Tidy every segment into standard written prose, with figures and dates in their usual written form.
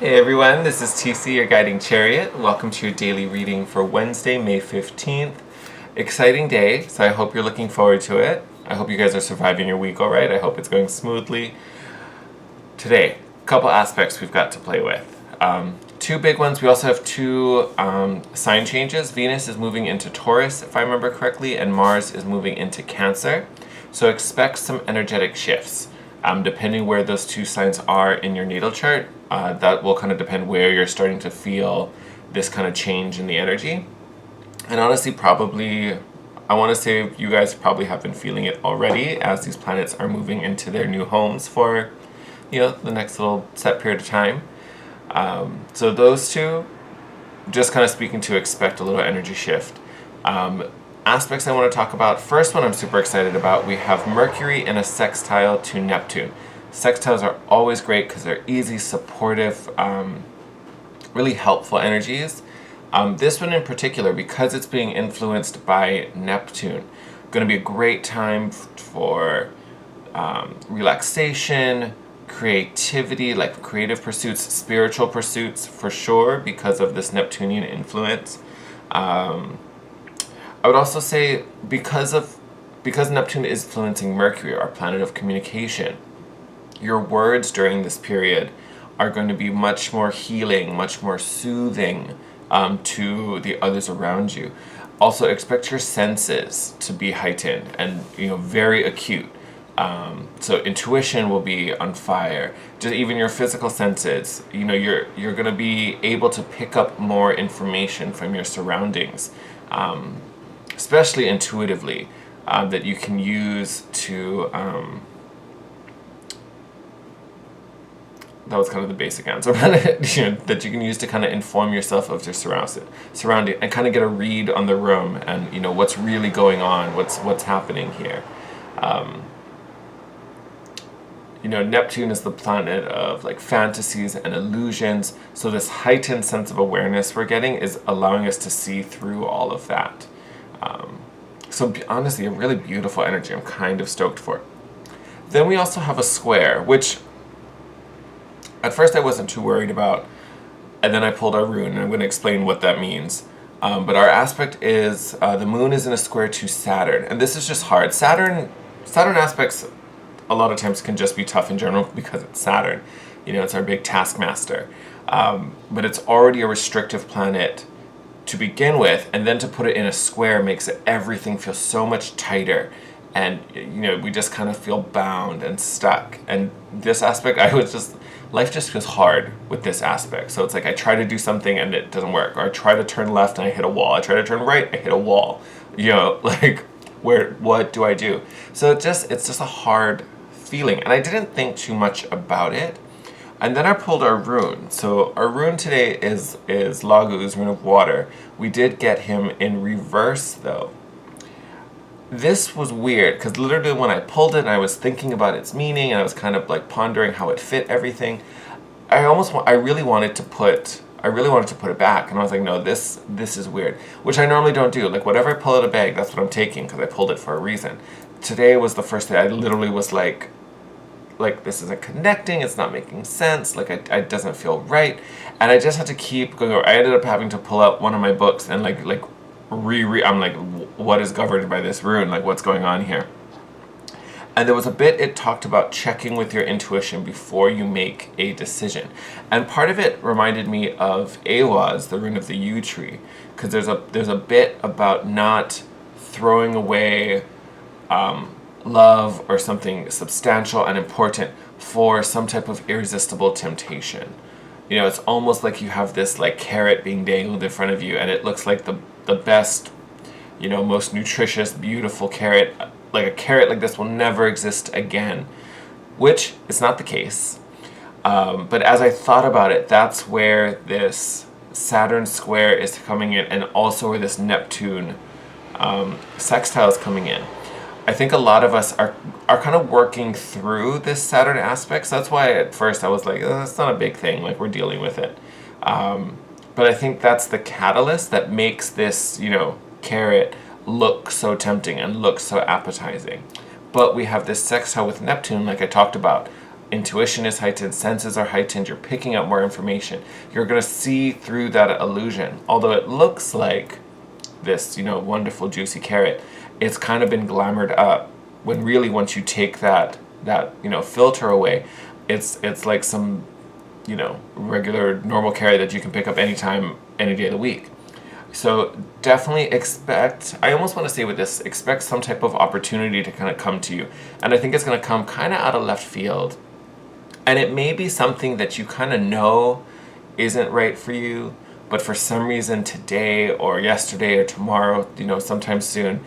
Hey everyone, this is TC, your guiding chariot. Welcome to your daily reading for Wednesday, May 15th. Exciting day, so I hope you're looking forward to it. I hope you guys are surviving your week all right. I hope it's going smoothly. Today, a couple aspects we've got to play with. Two big ones. We also have two sign changes. Venus is moving into Taurus, if I remember correctly, and Mars is moving into Cancer. So expect some energetic shifts. Depending where those two signs are in your natal chart, that will kind of depend where you're starting to feel this kind of change in the energy. And honestly, probably, I want to say you guys probably have been feeling it already as these planets are moving into their new homes for, the next little set period of time. So those two, just kind of speaking to expect a little energy shift. Aspects I want to talk about. First one I'm super excited about. We have Mercury in a sextile to Neptune. Sextiles are always great because they're easy, supportive, really helpful energies. This one in particular, because it's being influenced by Neptune, going to be a great time for relaxation, creativity, like creative pursuits, spiritual pursuits for sure because of this Neptunian influence. I would also say because Neptune is influencing Mercury, our planet of communication, your words during this period are going to be much more healing, much more soothing to the others around you. Also expect your senses to be heightened and very acute. So intuition will be on fire. Just even your physical senses, you're going to be able to pick up more information from your surroundings. Especially intuitively, that you can use to, that was kind of the basic answer, but that you can use to kind of inform yourself of your surrounding and kind of get a read on the room and what's really going on, what's happening here. Neptune is the planet of like fantasies and illusions, so this heightened sense of awareness we're getting is allowing us to see through all of that. So honestly, a really beautiful energy I'm kind of stoked for. Then we also have a square, which at first I wasn't too worried about, and then I pulled our rune, and I'm going to explain what that means. But our aspect is, the moon is in a square to Saturn, and this is just hard. Saturn aspects a lot of times can just be tough in general because it's Saturn. It's our big taskmaster. But it's already a restrictive planet to begin with, and then to put it in a square makes everything feel so much tighter, and we just kind of feel bound and stuck. And this aspect, life just feels hard with this aspect. So it's like I try to do something and it doesn't work, or I try to turn left and I hit a wall, I try to turn right, I hit a wall, what do I do? So it's just a hard feeling, and I didn't think too much about it. And then I pulled our rune. So our rune today is Lagu's rune of water. We did get him in reverse though. This was weird because literally when I pulled it and I was thinking about its meaning and I was kind of like pondering how it fit everything, I really wanted to put it back, and I was like, no, this is weird, which I normally don't do. Like whatever I pull out of a bag, that's what I'm taking because I pulled it for a reason. Today was the first day I literally was like this isn't connecting, it's not making sense, it doesn't feel right, and I just had to keep going over. I ended up having to pull out one of my books and I'm like, what is governed by this rune, what's going on here? And there was a bit it talked about checking with your intuition before you make a decision, and part of it reminded me of Awaz, the rune of the yew tree, because there's a bit about not throwing away love or something substantial and important for some type of irresistible temptation. It's almost like you have this carrot being dangled in front of you, and it looks like the best, most nutritious, beautiful carrot. Like a carrot like this will never exist again, which is not the case. But as I thought about it, that's where this Saturn square is coming in, and also where this Neptune sextile is coming in. I think a lot of us are kind of working through this Saturn aspect, so that's why at first I was like, oh, that's not a big thing, we're dealing with it. But I think that's the catalyst that makes this, carrot look so tempting and look so appetizing. But we have this sextile with Neptune, like I talked about, intuition is heightened, senses are heightened, you're picking up more information. You're going to see through that illusion. Although it looks like this, wonderful juicy carrot, it's kind of been glamored up, when really once you take that filter away, it's like some, regular normal carrot that you can pick up anytime, any day of the week. So definitely expect, I almost want to say with this, expect some type of opportunity to kind of come to you. And I think it's going to come kind of out of left field. And it may be something that you kind of know isn't right for you, but for some reason today or yesterday or tomorrow, sometime soon,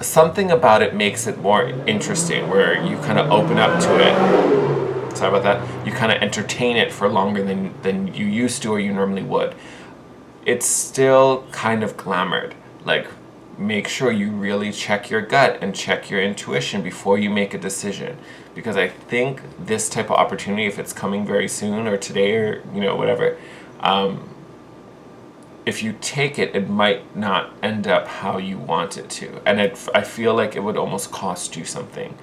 something about it makes it more interesting, where you kind of open up to it. Sorry about that. You kind of entertain it for longer than you used to or you normally would. It's still kind of glamored. Like, make sure you really check your gut and check your intuition before you make a decision. Because I think this type of opportunity, if it's coming very soon or today or, whatever, if you take it, it might not end up how you want it to. And I feel like it would almost cost you something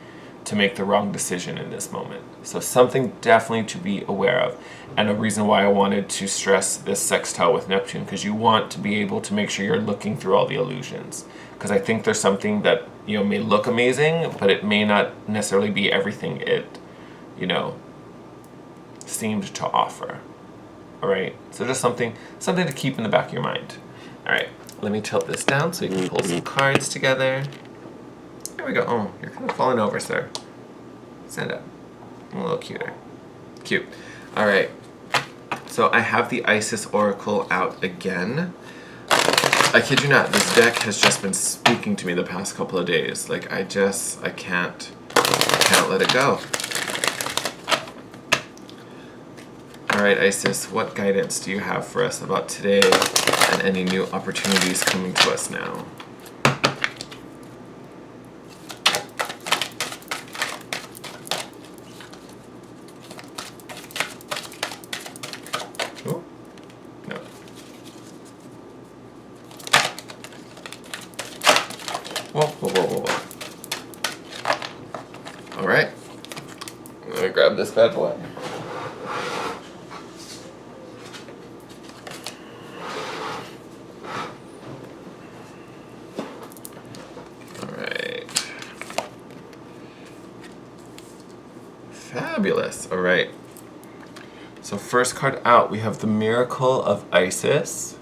to make the wrong decision in this moment. So something definitely to be aware of. And a reason why I wanted to stress this sextile with Neptune, because you want to be able to make sure you're looking through all the illusions. Because I think there's something that, may look amazing, but it may not necessarily be everything it, seemed to offer. All right, so just something to keep in the back of your mind. All right, let me tilt this down so you can pull some cards together. There we go. Oh, you're kind of falling over, sir. Stand up. A little cuter. Cute. All right. So I have the Isis Oracle out again. I kid you not, this deck has just been speaking to me the past couple of days. Like, I can't let it go. All right, Isis, what guidance do you have for us about today and any new opportunities coming to us now? Oh, no. Whoa. All right, let me grab this bad boy. Fabulous. All right. So first card out, we have the Miracle of Isis.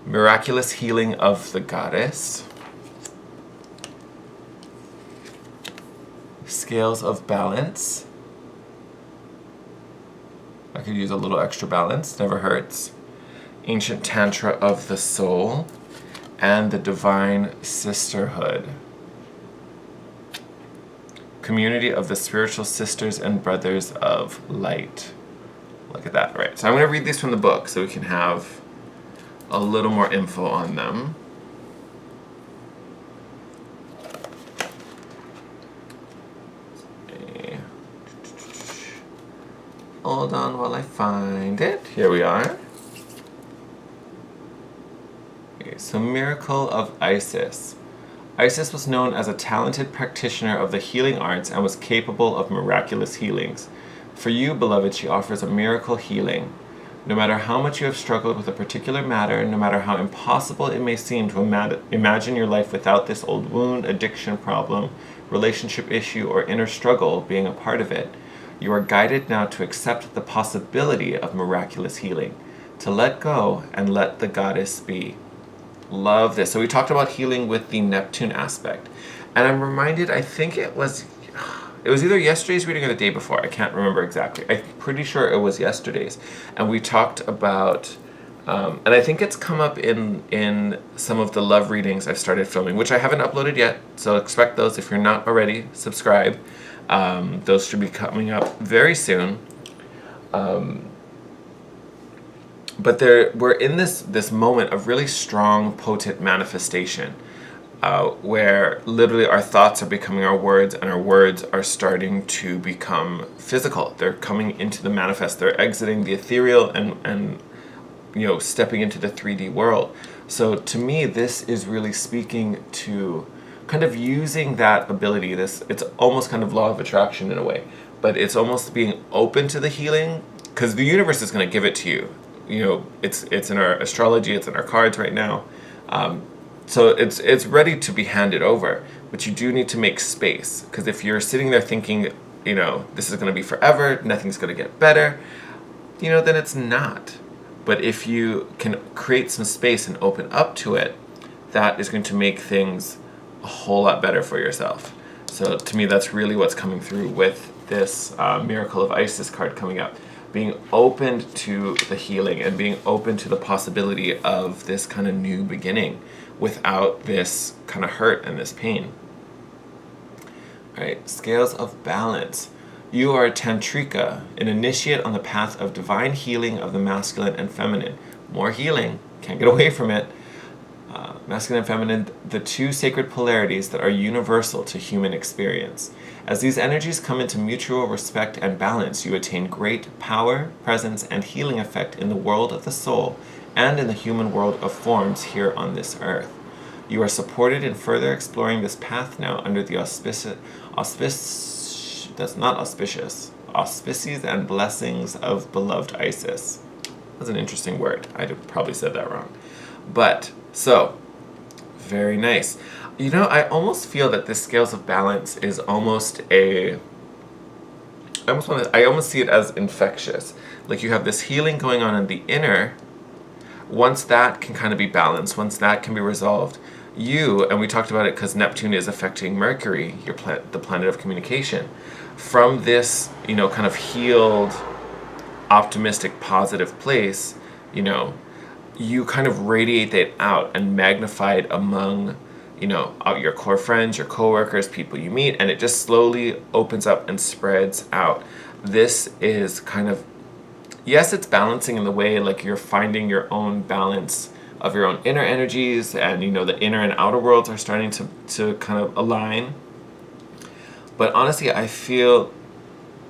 Miraculous Healing of the Goddess. Scales of Balance. I could use a little extra balance, never hurts. Ancient Tantra of the Soul. And the Divine Sisterhood. Community of the Spiritual Sisters and Brothers of Light. Look at that. All right, so I'm going to read these from the book so we can have a little more info on them. Okay. Hold on while I find it. Here we are. Okay, so Miracle of Isis. Isis was known as a talented practitioner of the healing arts and was capable of miraculous healings. For you, beloved, she offers a miracle healing. No matter how much you have struggled with a particular matter, no matter how impossible it may seem to imagine your life without this old wound, addiction problem, relationship issue, or inner struggle being a part of it, you are guided now to accept the possibility of miraculous healing, to let go and let the goddess be. Love this. So we talked about healing with the Neptune aspect. And I'm reminded, I think it was either yesterday's reading or the day before. I can't remember exactly. I'm pretty sure it was yesterday's. And we talked about, and I think it's come up in some of the love readings I've started filming, which I haven't uploaded yet. So expect those. If you're not already, subscribe. Those should be coming up very soon. But we're in this moment of really strong, potent manifestation, where literally our thoughts are becoming our words, and our words are starting to become physical. They're coming into the manifest. They're exiting the ethereal and stepping into the 3D world. So to me, this is really speaking to kind of using that ability, it's almost kind of law of attraction in a way, but it's almost being open to the healing, because the universe is going to give it to you. You know, it's in our astrology, it's in our cards right now. So it's ready to be handed over, but you do need to make space, because if you're sitting there thinking, you know, this is going to be forever, nothing's going to get better, you know, then it's not. But if you can create some space and open up to it, that is going to make things a whole lot better for yourself. So to me, that's really what's coming through with this Miracle of Isis card coming up. Being open to the healing and being open to the possibility of this kind of new beginning without this kind of hurt and this pain. All right, scales of balance. You are a tantrika, an initiate on the path of divine healing of the masculine and feminine. More healing, can't get away from it. Masculine and feminine, the two sacred polarities that are universal to human experience. As these energies come into mutual respect and balance, you attain great power, presence, and healing effect in the world of the soul and in the human world of forms here on this earth. You are supported in further exploring this path now under the auspices and blessings of beloved Isis. That's an interesting word. I probably said that wrong. But, so, very nice. You know, I almost feel that this scales of balance is almost I almost see it as infectious. Like you have this healing going on in the inner. Once that can kind of be balanced, once that can be resolved, and we talked about it because Neptune is affecting Mercury, the planet of communication. From this, you know, kind of healed, optimistic, positive place, you know, you kind of radiate that out and magnify it among, you know, your core friends, your coworkers, people you meet, and it just slowly opens up and spreads out. This is kind of, yes, it's balancing in the way like you're finding your own balance of your own inner energies, and you know the inner and outer worlds are starting to kind of align. But honestly, I feel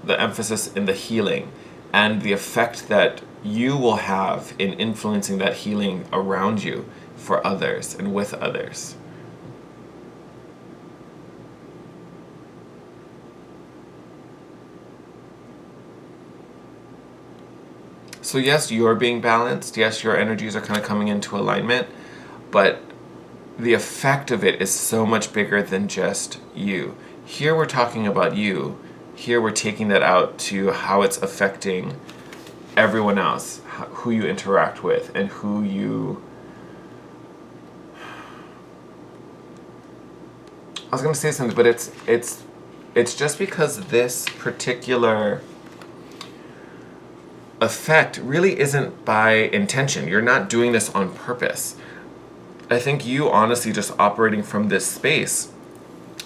the emphasis in the healing and the effect that you will have in influencing that healing around you for others and with others. So yes, you're being balanced. Yes, your energies are kind of coming into alignment, but the effect of it is so much bigger than just you. Here we're talking about you. Here we're taking that out to how it's affecting everyone else, who you interact with, and who you... I was going to say something, but it's just because this particular effect really isn't by intention. You're not doing this on purpose. I think you honestly just operating from this space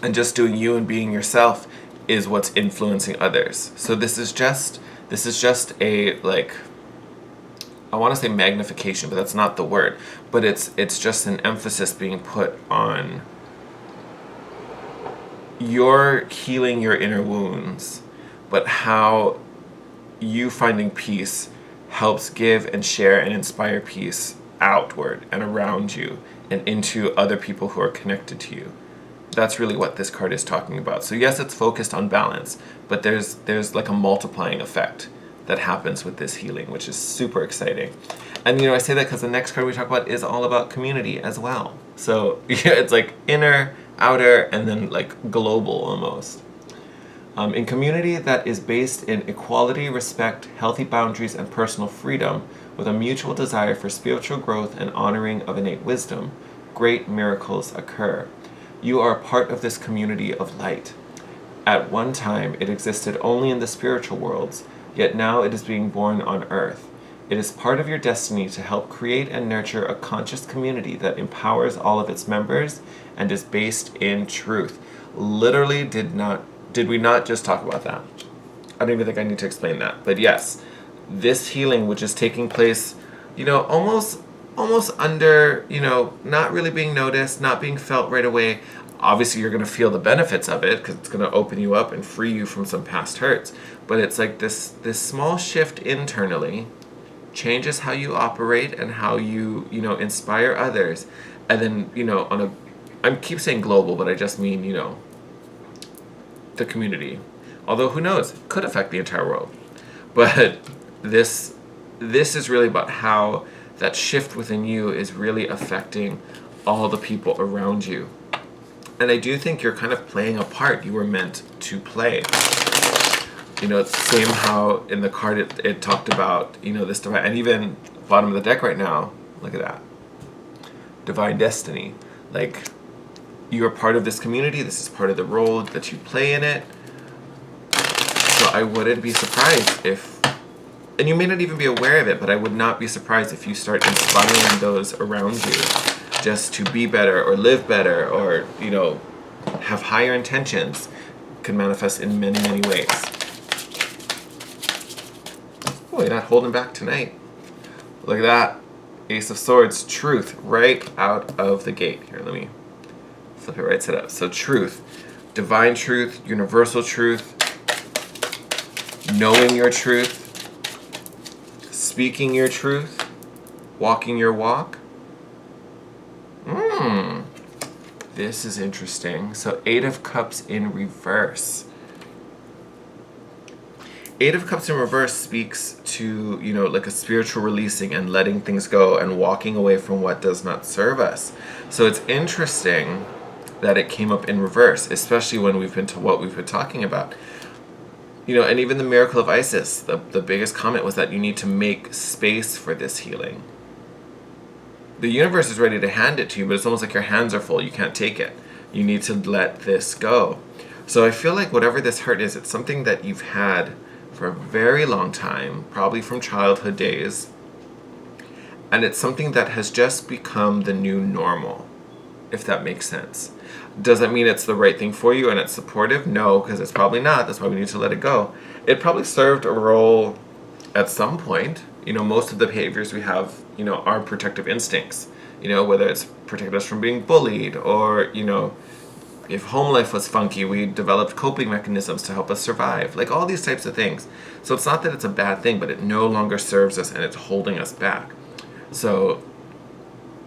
and just doing you and being yourself is what's influencing others. So this is just a, like, I want to say magnification, but that's not the word. But it's just an emphasis being put on you're healing your inner wounds, but how you finding peace helps give and share and inspire peace outward and around you and into other people who are connected to you. That's really what this card is talking about. So yes, it's focused on balance, but there's like a multiplying effect that happens with this healing, which is super exciting. And you know, I say that because the next card we talk about is all about community as well. So yeah, it's like inner, outer, and then like global almost. In community that is based in equality, respect, healthy boundaries, and personal freedom, with a mutual desire for spiritual growth and honoring of innate wisdom, great miracles occur. You are a part of this community of light. At one time, it existed only in the spiritual worlds, yet now it is being born on earth. It is part of your destiny to help create and nurture a conscious community that empowers all of its members and is based in truth. Literally did we not just talk about that? I don't even think I need to explain that. But yes, this healing, which is taking place, you know, almost under, you know, not really being noticed, not being felt right away. Obviously, you're going to feel the benefits of it because it's going to open you up and free you from some past hurts. But it's like this small shift internally changes how you operate and how you know, inspire others. And then, you know, on a I keep saying global, but I just mean, you know, the community. Although who knows, it could affect the entire world. But this is really about how that shift within you is really affecting all the people around you. And I do think you're kind of playing a part you were meant to play. You know, it's the same how in the card it talked about, you know, this divine, and even bottom of the deck right now, look at that. Divine destiny. Like, you are part of this community, this is part of the role that you play in it. So I wouldn't be surprised if, and you may not even be aware of it, but I would not be surprised if you start inspiring those around you just to be better or live better or, you know, have higher intentions. Can manifest in many, many ways. Oh, you're not holding back tonight. Look at that. Ace of Swords, truth, right out of the gate. Here, let me flip it right side up. So truth, divine truth, universal truth, knowing your truth, speaking your truth, walking your walk. This is interesting. So 8 of Cups in reverse. 8 of Cups in reverse speaks to, you know, like a spiritual releasing and letting things go and walking away from what does not serve us. So it's interesting that it came up in reverse, especially when we've been to what we've been talking about. You know, and even the Miracle of Isis, the biggest comment was that you need to make space for this healing. The universe is ready to hand it to you, but it's almost like your hands are full. You can't take it. You need to let this go. So I feel like whatever this hurt is, it's something that you've had for a very long time, probably from childhood days. And it's something that has just become the new normal, if that makes sense. Does that mean it's the right thing for you and it's supportive? No, because it's probably not. That's why we need to let it go. It probably served a role at some point. You know, most of the behaviors we have, you know, are protective instincts. You know, whether it's protect us from being bullied or, you know, if home life was funky, we developed coping mechanisms to help us survive. Like all these types of things. So it's not that it's a bad thing, but it no longer serves us and it's holding us back. So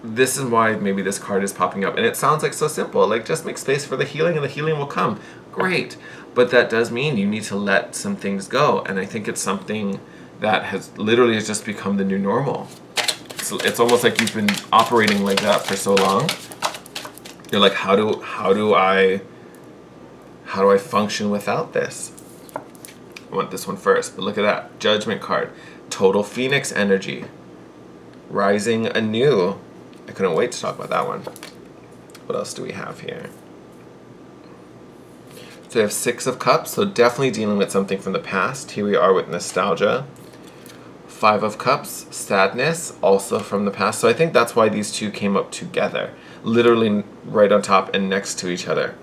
this is why maybe this card is popping up. And it sounds like so simple. Like just make space for the healing and the healing will come. Great. But that does mean you need to let some things go. And I think it's something that has just become the new normal. So it's almost like you've been operating like that for so long. You're like, how do I function without this? I want this one first, but look at that. Judgment card. Total Phoenix energy. Rising anew. I couldn't wait to talk about that one. What else do we have here? So we have 6 of Cups, so definitely dealing with something from the past. Here we are with nostalgia. 5 of Cups, sadness, also from the past. So I think that's why these two came up together. Literally right on top and next to each other.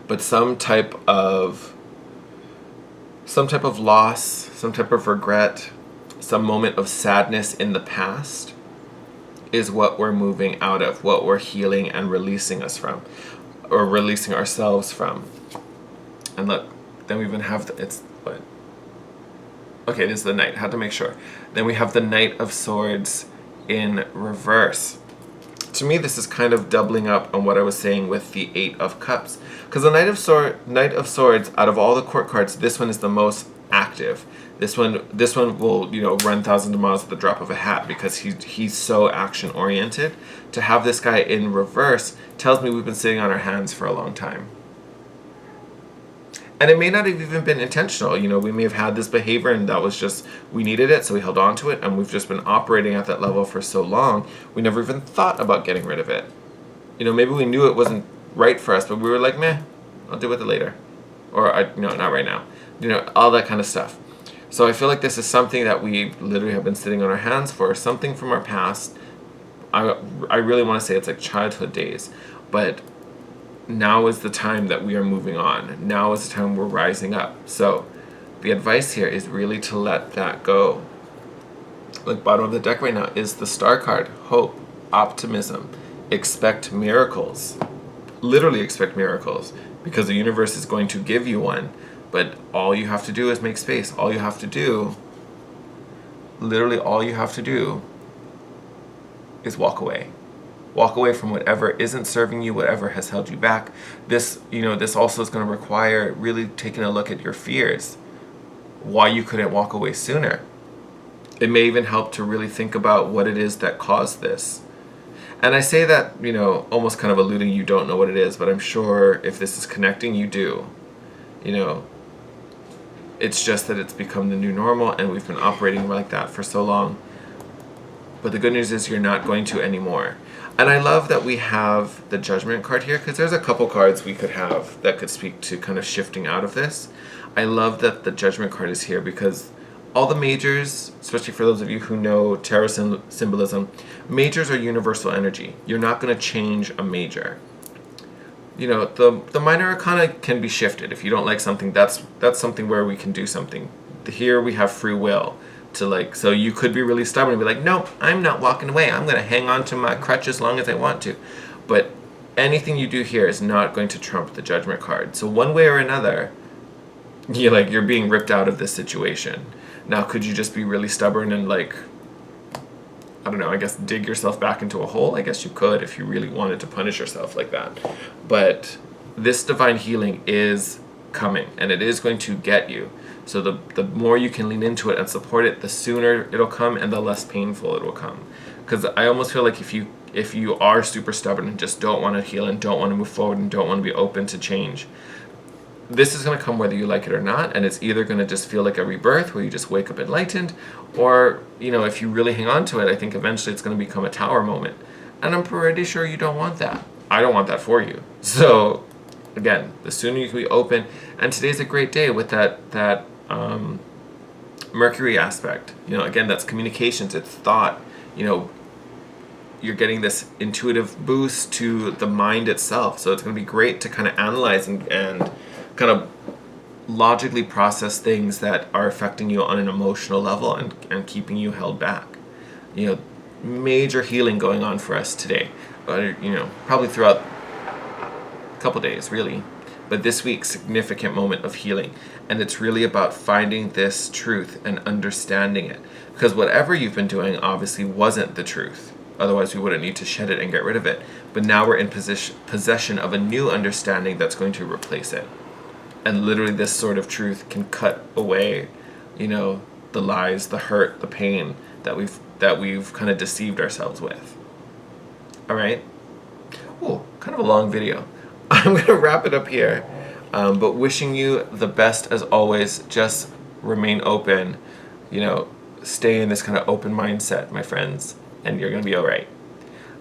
But some type of loss, some type of regret, some moment of sadness in the past is what we're moving out of, what we're healing and releasing us from, or releasing ourselves from. And look, then we even have okay, this is the Knight. Had to make sure. Then we have the Knight of Swords in reverse. To me, this is kind of doubling up on what I was saying with the 8 of Cups. Because the Knight of Swords, out of all the court cards, this one is the most active. This one will, you know, run thousands of miles at the drop of a hat because he's so action oriented. To have this guy in reverse tells me we've been sitting on our hands for a long time. And it may not have even been intentional. You know, we may have had this behavior and that was just, we needed it, so we held on to it, and we've just been operating at that level for so long, we never even thought about getting rid of it. You know, maybe we knew it wasn't right for us, but we were like, meh, I'll deal with it later. Or, no, not right now. You know, all that kind of stuff. So I feel like this is something that we literally have been sitting on our hands for, something from our past. I really want to say it's like childhood days, but now is the time that we are moving on. Now is the time we're rising up. So the advice here is really to let that go. Like bottom of the deck right now is the Star card. Hope, optimism, expect miracles. Literally expect miracles, because the universe is going to give you one. But all you have to do is make space. All you have to do, literally all you have to do is walk away. Walk away from whatever isn't serving you, whatever has held you back. This, this also is going to require really taking a look at your fears, why you couldn't walk away sooner. It may even help to really think about what it is that caused this. And I say that, almost kind of alluding you don't know what it is, but I'm sure if this is connecting, you do. It's just that it's become the new normal, and we've been operating like that for so long. But the good news is you're not going to anymore. And I love that we have the Judgment card here, because there's a couple cards we could have that could speak to kind of shifting out of this. I love that the Judgment card is here, because all the majors, especially for those of you who know tarot symbolism, majors are universal energy. You're not going to change a major. The minor arcana can be shifted. If you don't like something, that's something where we can do something. Here we have free will to so you could be really stubborn and be like, nope, I'm not walking away. I'm going to hang on to my crutch as long as I want to. But anything you do here is not going to trump the Judgment card. So one way or another, you're being ripped out of this situation. Now, could you just be really stubborn and I don't know, I guess dig yourself back into a hole? I guess you could if you really wanted to punish yourself like that. But this divine healing is coming, and it is going to get you. So the more you can lean into it and support it, the sooner it'll come and the less painful it will come. Because I almost feel like if you are super stubborn and just don't want to heal and don't want to move forward and don't want to be open to change, this is going to come whether you like it or not, and it's either going to just feel like a rebirth where you just wake up enlightened, or, if you really hang on to it, I think eventually it's going to become a tower moment. And I'm pretty sure you don't want that. I don't want that for you. So, again, the sooner you can be open, and today's a great day with that Mercury aspect. Again, that's communications, it's thought. You're getting this intuitive boost to the mind itself. So it's going to be great to kind of analyze and kind of logically process things that are affecting you on an emotional level and keeping you held back. Major healing going on for us today. Probably throughout a couple days, really. But this week, significant moment of healing. And it's really about finding this truth and understanding it. Because whatever you've been doing obviously wasn't the truth. Otherwise, we wouldn't need to shed it and get rid of it. But now we're in possession of a new understanding that's going to replace it. And literally this sort of truth can cut away, the lies, the hurt, the pain that we've kind of deceived ourselves with. All right? Oh, kind of a long video. I'm going to wrap it up here. But wishing you the best as always. Just remain open. Stay in this kind of open mindset, my friends. And you're going to be all right.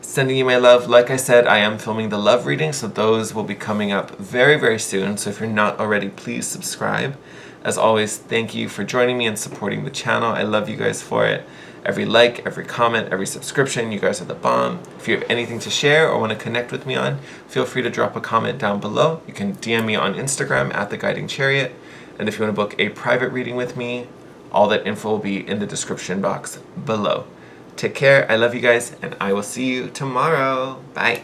Sending you my love. Like I said, I am filming the love reading, so those will be coming up very, very soon. So if you're not already, please subscribe. As always, thank you for joining me and supporting the channel. I love you guys for it. Every like, every comment, every subscription, you guys are the bomb. If you have anything to share or want to connect with me on, feel free to drop a comment down below. You can DM me on Instagram at The Guiding Chariot. And if you want to book a private reading with me, all that info will be in the description box below. Take care, I love you guys, and I will see you tomorrow. Bye.